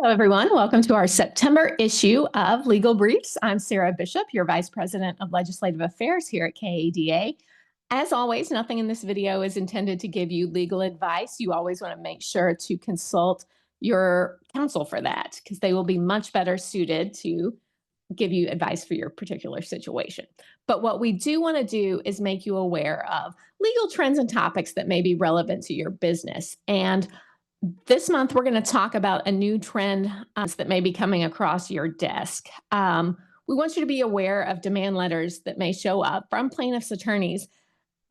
Hello, everyone. Welcome to our September issue of Legal Briefs. I'm Sarah Bishop, your Vice President of Legislative Affairs here at KADA. As always, nothing in this video is intended to give you legal advice. You always want to make sure to consult your counsel for that, because they will be much better suited to give you advice for your particular situation. But what we do want to do is make you aware of legal trends and topics that may be relevant to your business. And this month, we're going to talk about a new trend that may be coming across your desk. We want you to be aware of demand letters that may show up from plaintiffs' attorneys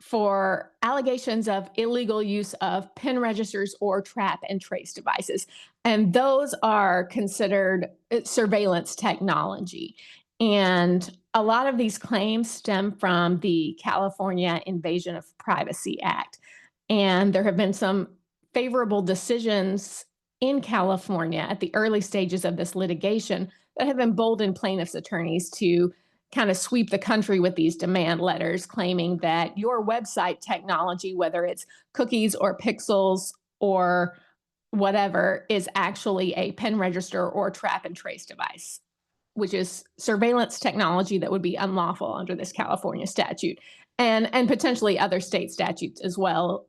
for allegations of illegal use of PIN registers or trap and trace devices. And those are considered surveillance technology. And a lot of these claims stem from the California Invasion of Privacy Act. And there have been some favorable decisions in California at the early stages of this litigation that have emboldened plaintiffs' attorneys to kind of sweep the country with these demand letters claiming that your website technology, whether it's cookies or pixels or whatever, is actually a PIN register or trap and trace device, which is surveillance technology that would be unlawful under this California statute and potentially other state statutes as well.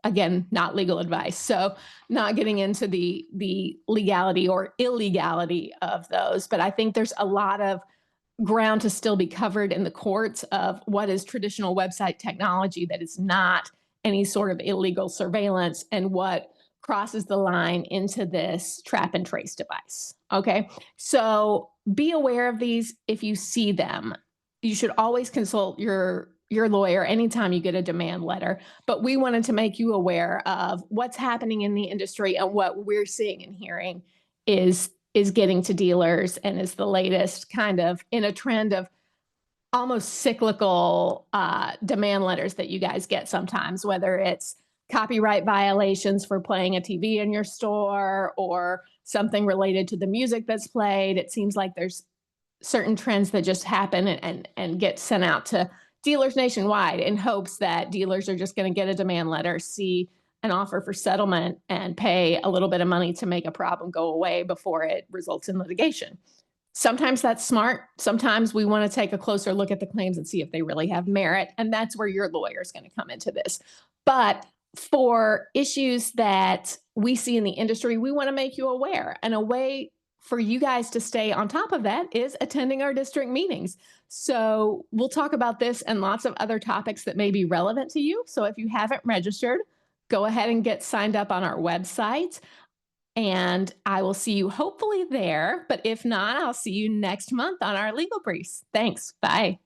Again, not legal advice, so not getting into the legality or illegality of those, but I think there's a lot of ground to still be covered in the courts of what is traditional website technology that is not any sort of illegal surveillance and what crosses the line into this trap and trace device. Okay, so be aware of these if you see them. You should always consult your lawyer anytime you get a demand letter, but we wanted to make you aware of what's happening in the industry and what we're seeing and hearing is getting to dealers and is the latest kind of in a trend of almost cyclical demand letters that you guys get sometimes, whether it's copyright violations for playing a TV in your store or something related to the music that's played. It seems like there's certain trends that just happen and get sent out to dealers nationwide in hopes that dealers are just going to get a demand letter, see an offer for settlement, and pay a little bit of money to make a problem go away before it results in litigation. Sometimes that's smart. Sometimes we want to take a closer look at the claims and see if they really have merit, and that's where your lawyer is going to come into this. But for issues that we see in the industry, we want to make you aware, and a way for you guys to stay on top of that is attending our district meetings. So we'll talk about this and lots of other topics that may be relevant to you. So if you haven't registered, go ahead and get signed up on our website. And I will see you hopefully there. But if not, I'll see you next month on our legal briefs. Thanks. Bye.